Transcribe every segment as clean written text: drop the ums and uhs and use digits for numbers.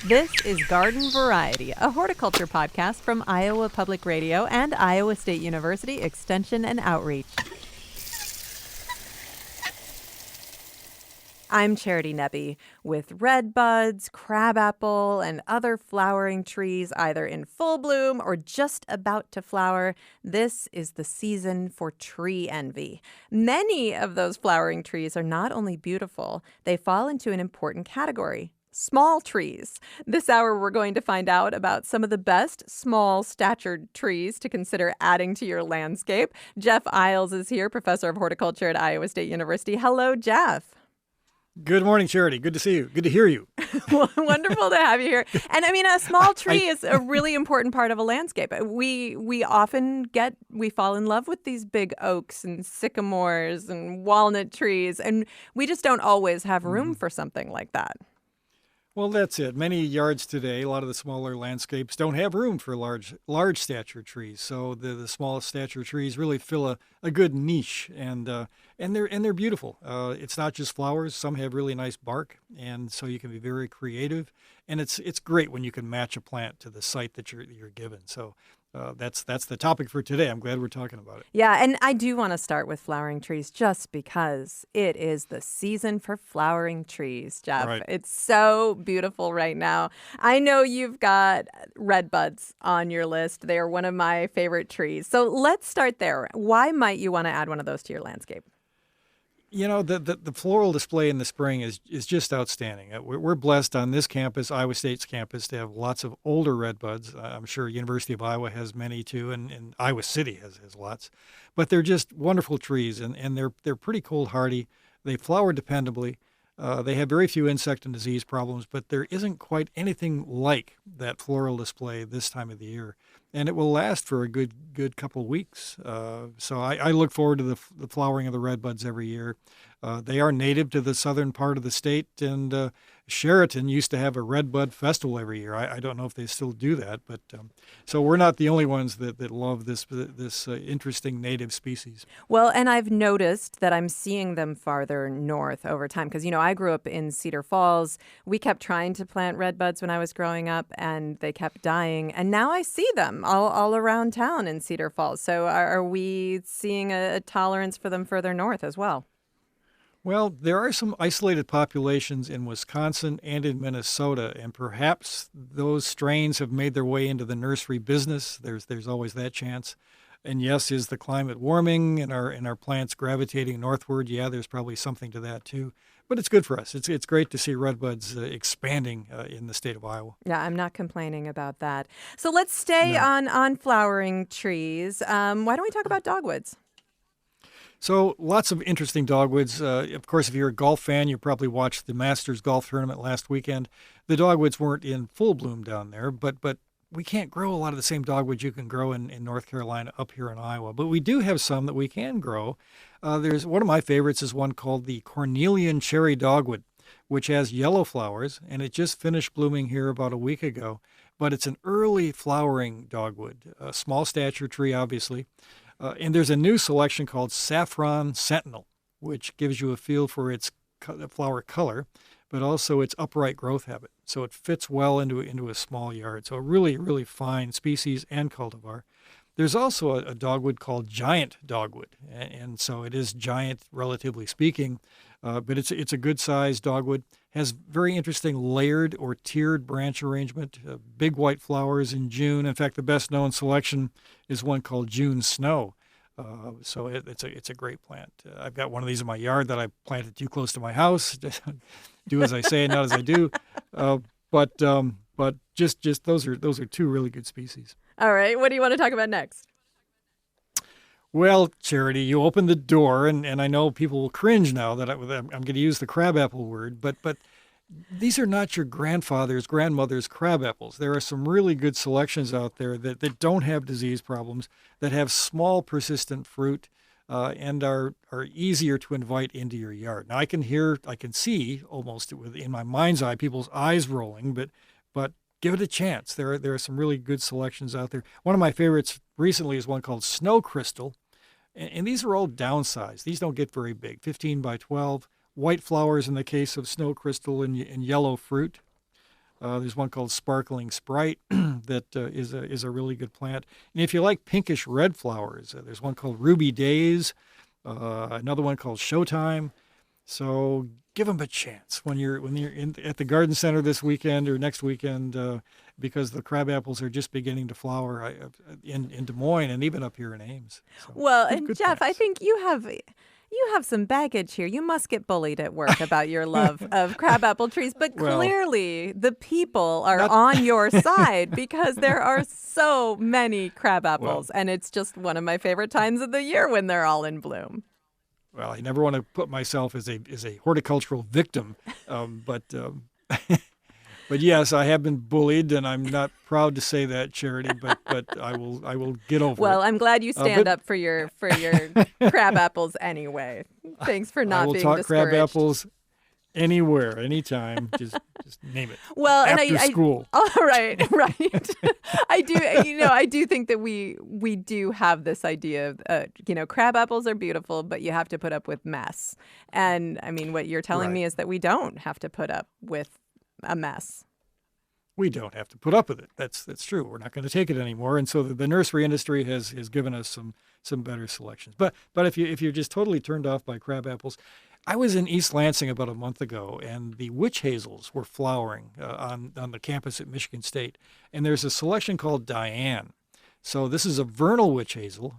This is Garden Variety, a horticulture podcast from Iowa Public Radio and Iowa State University Extension and Outreach. I'm Charity Nebbe with red buds, crabapple, and other flowering trees either in full bloom or just about to flower. This is the season for tree envy. Many of those flowering trees are not only beautiful, they fall into an important category. Small trees. This hour, we're going to find out about some of the best small-statured trees to consider adding to your landscape. Jeff Iles is here, professor of horticulture at Iowa State University. Hello, Jeff. Good morning, Charity. Good to see you. Good to hear you. Well, wonderful to have you here. And I mean, a small tree is a really important part of a landscape. We often we fall in love with these big oaks and sycamores and walnut trees, and we just don't always have room for something like that. Well, that's it. Many yards today, a lot of the smaller landscapes don't have room for large stature trees. So the smallest stature trees really fill a good niche, and they're beautiful. It's not just flowers. Some have really nice bark, and so you can be very creative. And it's great when you can match a plant to the site that you're given. So that's the topic for today. I'm glad we're talking about it. Yeah, and I do want to start with flowering trees just because it is the season for flowering trees, Jeff. Right. It's so beautiful right now. I know you've got red buds on your list. They are one of my favorite trees. So let's start there. Why might you want to add one of those to your landscape? You know, the floral display in the spring is just outstanding. We're blessed on this campus, Iowa State's campus, to have lots of older red buds. I'm sure University of Iowa has many too, and Iowa City has lots. But they're just wonderful trees, and they're pretty cold hardy. They flower dependably. They have very few insect and disease problems, but there isn't quite anything like that floral display this time of the year. And it will last for a good couple weeks. So I look forward to the flowering of the red buds every year. They are native to the southern part of the state, and Sheraton used to have a red bud festival every year. I don't know if they still do that, but so we're not the only ones that love this interesting native species. Well, and I've noticed that I'm seeing them farther north over time because, I grew up in Cedar Falls. We kept trying to plant red buds when I was growing up, and they kept dying. And now I see them all around town in Cedar Falls. So are we seeing a tolerance for them further north as well? Well, there are some isolated populations in Wisconsin and in Minnesota, and perhaps those strains have made their way into the nursery business. There's always that chance. And yes, is the climate warming and our plants gravitating northward? Yeah, there's probably something to that too. But it's good for us. It's great to see redbuds expanding in the state of Iowa. Yeah, I'm not complaining about that. So let's stay on flowering trees. Why don't we talk about dogwoods? So lots of interesting dogwoods. Of course, if you're a golf fan, you probably watched the Masters golf tournament last weekend. The dogwoods weren't in full bloom down there, but we can't grow a lot of the same dogwoods you can grow in North Carolina up here in Iowa. But we do have some that we can grow. There's one of my favorites is one called the Cornelian cherry dogwood, which has yellow flowers, and it just finished blooming here about a week ago. But it's an early flowering dogwood, a small stature tree, obviously. And there's a new selection called Saffron Sentinel, which gives you a feel for its flower color, but also its upright growth habit. So it fits well into a small yard. So a really, really fine species and cultivar. There's also a dogwood called giant dogwood, and so it is giant, relatively speaking, but it's a good-sized dogwood. Has very interesting layered or tiered branch arrangement, big white flowers in June. In fact, the best-known selection is one called June Snow. So it's a great plant. I've got one of these in my yard that I planted too close to my house. Do as I say, not as I do. But just those are two really good species. All right. What do you want to talk about next? Well, Charity, you opened the door, and I know people will cringe now that I'm going to use the crabapple word, but these are not your grandfather's, grandmother's crabapples. There are some really good selections out there that don't have disease problems, that have small, persistent fruit, and are easier to invite into your yard. Now, I can see almost in my mind's eye people's eyes rolling, but give it a chance. There are some really good selections out there. One of my favorites recently is one called Snow Crystal. And these are all downsized. These don't get very big, 15 by 12. White flowers in the case of Snow Crystal and yellow fruit. There's one called Sparkling Sprite that is a really good plant. And if you like pinkish red flowers, there's one called Ruby Days, another one called Showtime. So give them a chance when you're at the garden center this weekend or next weekend, because the crab apples are just beginning to flower in Des Moines and even up here in Ames. So, Well, good, and good Jeff, I plants. think you have some baggage here. You must get bullied at work about your love of crabapple trees, but Well, clearly the people are not on your side because there are so many well. crabapples, and it's just one of my favorite times of the year when they're all in bloom. Well, I never want to put myself as a horticultural victim, but but yes, I have been bullied, and I'm not proud to say that, Charity. But I will get over Well, it. I'm glad you stand But up for your crab apples anyway. Thanks for I not will being talk crab discouraged. apples anywhere, anytime. Just name it. Well, and After school. all right, right. I do think that we do have this idea of, crab apples are beautiful, but you have to put up with mess. And I mean, what you're telling Right. me is that we don't have to put up with a mess. We don't have to put up with it. That's true. We're not going to take it anymore. And so the nursery industry has given us some better selections. But if you're just totally turned off by crab apples, I was in East Lansing about a month ago, and the witch hazels were flowering on the campus at Michigan State. And there's a selection called Diane. So this is a vernal witch hazel,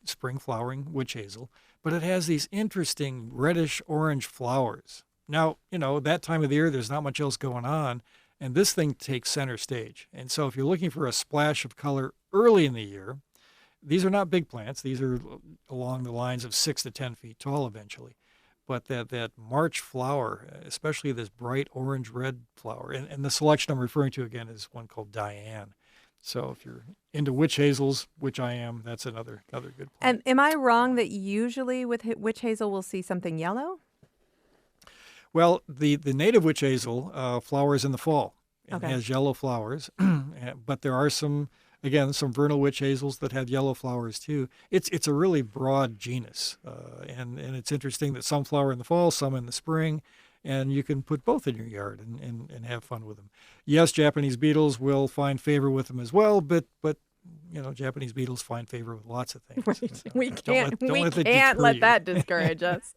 spring flowering witch hazel, but it has these interesting reddish orange flowers. Now, that time of the year, there's not much else going on, and this thing takes center stage. And so if you're looking for a splash of color early in the year, these are not big plants. These are along the lines of 6 to 10 feet tall eventually. But that March flower, especially this bright orange-red flower, and the selection I'm referring to again is one called Diane. So if you're into witch hazels, which I am, that's another good plant. And am I wrong that usually with witch hazel we'll see something yellow? Well, the native witch hazel flowers in the fall and Okay. has yellow flowers, but there are some vernal witch hazels that have yellow flowers too. It's a really broad genus, and it's interesting that some flower in the fall, some in the spring, and you can put both in your yard and have fun with them. Yes, Japanese beetles will find favor with them as well, but Japanese beetles find favor with lots of things. Right. We Don't let that can't deter let you. that discourage us.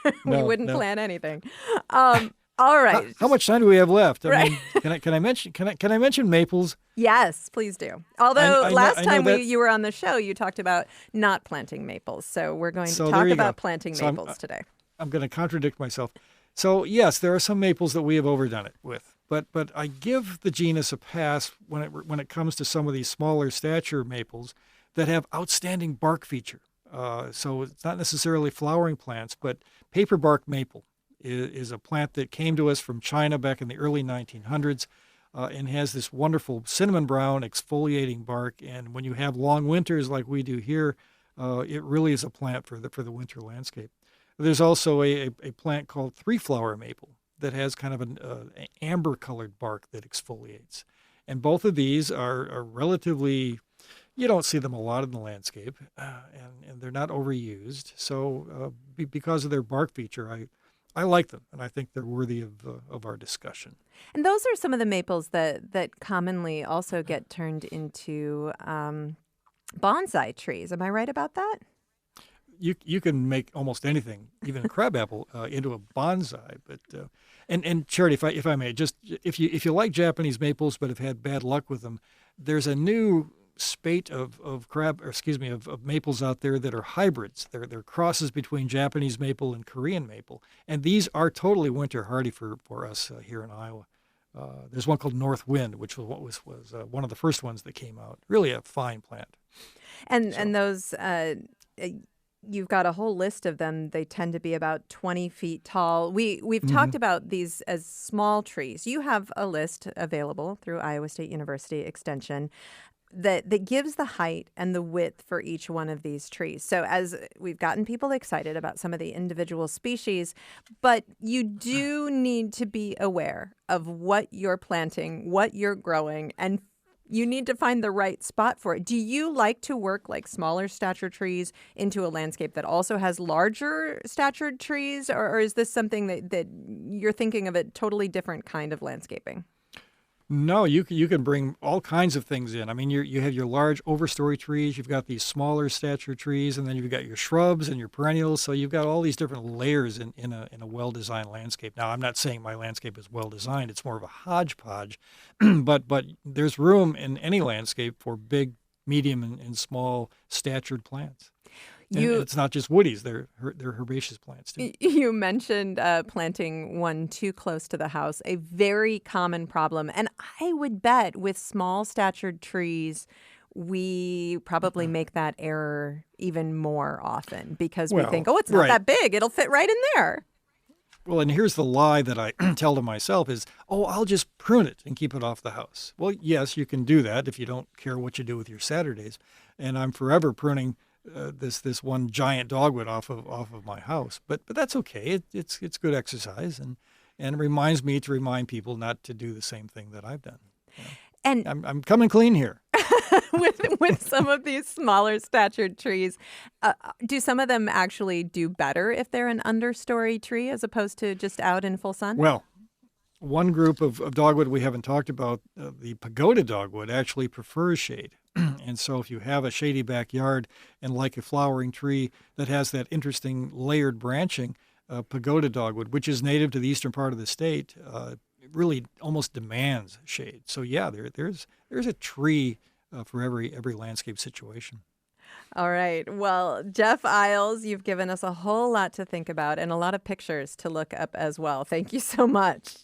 We No, wouldn't no. plan anything. All right. How much time do we have left? I Right. mean, can I mention maples? Yes, please do. Although I know- last I know time that- you were on the show, you talked about not planting maples. So we're going to So talk there you about go. planting So maples today. I'm going to contradict myself. So yes, there are some maples that we have overdone it with, but I give the genus a pass when it comes to some of these smaller stature maples that have outstanding bark feature. So it's not necessarily flowering plants, but paper bark maple is a plant that came to us from China back in the early 1900s. And has this wonderful cinnamon brown exfoliating bark. And when you have long winters like we do here, it really is a plant for the winter landscape. There's also a plant called three-flower maple that has kind of an amber-colored bark that exfoliates. And both of these are relatively, you don't see them a lot in the landscape, and they're not overused. So because of their bark feature, I like them, and I think they're worthy of our discussion. And those are some of the maples that commonly also get turned into bonsai trees. Am I right about that? You can make almost anything, even a crabapple, into a bonsai. But and Charity, if I may, just if you like Japanese maples but have had bad luck with them, there's a new spate of maples out there that are hybrids. They're crosses between Japanese maple and Korean maple, and these are totally winter hardy for us here in Iowa. There's one called North Wind, which was one of the first ones that came out. Really a fine plant. And those you've got a whole list of them. They tend to be about 20 feet tall. We've talked about these as small trees. You have a list available through Iowa State University Extension that gives the height and the width for each one of these trees. So as we've gotten people excited about some of the individual species, but you do need to be aware of what you're planting, what you're growing, and you need to find the right spot for it. Do you like to work like smaller stature trees into a landscape that also has larger statured trees, or is this something that you're thinking of a totally different kind of landscaping? No, you can bring all kinds of things in. I mean, you have your large overstory trees, you've got these smaller stature trees, and then you've got your shrubs and your perennials. So you've got all these different layers in a well-designed landscape. Now, I'm not saying my landscape is well designed; it's more of a hodgepodge, but there's room in any landscape for big, medium, and small statured plants. And You it's not just woodies; they're herbaceous plants too. You mentioned planting one too close to the house, a very common problem. And I would bet with small statured trees, we probably make that error even more often because we think, Well, oh, it's not right. that big. It'll fit right in there. Well, and here's the lie that I tell to myself is, oh, I'll just prune it and keep it off the house. Well, yes, you can do that if you don't care what you do with your Saturdays. And I'm forever pruning this one giant dogwood off of my house. But that's okay. It's good exercise, and it reminds me to remind people not to do the same thing that I've done. You know, And I'm coming clean here. with some of these smaller statured trees, do some of them actually do better if they're an understory tree as opposed to just out in full sun? Well, one group of dogwood we haven't talked about, the pagoda dogwood, actually prefers shade. And so if you have a shady backyard and like a flowering tree that has that interesting layered branching, pagoda dogwood, which is native to the eastern part of the state, it really almost demands shade. So yeah, there's a tree for every landscape situation. All right. Well, Jeff Iles, you've given us a whole lot to think about and a lot of pictures to look up as well. Thank you so much.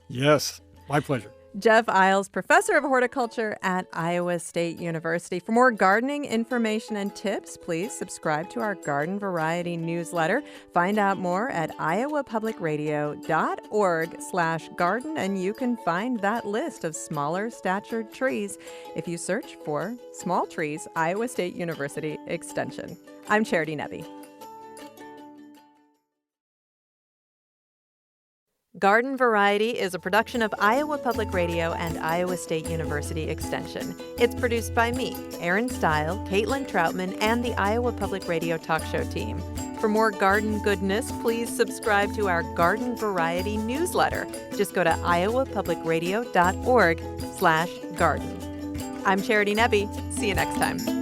Yes, my pleasure. Jeff Iles, professor of horticulture at Iowa State University. For more gardening information and tips, please subscribe to our Garden Variety newsletter. Find out more at iowapublicradio.org/garden, and you can find that list of smaller statured trees if you search for Small Trees, Iowa State University Extension. I'm Charity Nebbe. Garden Variety is a production of Iowa Public Radio and Iowa State University Extension. It's produced by me, Erin Stile, Caitlin Troutman, and the Iowa Public Radio talk show team. For more garden goodness, please subscribe to our Garden Variety newsletter. Just go to iowapublicradio.org/garden. I'm Charity Nebbe. See you next time.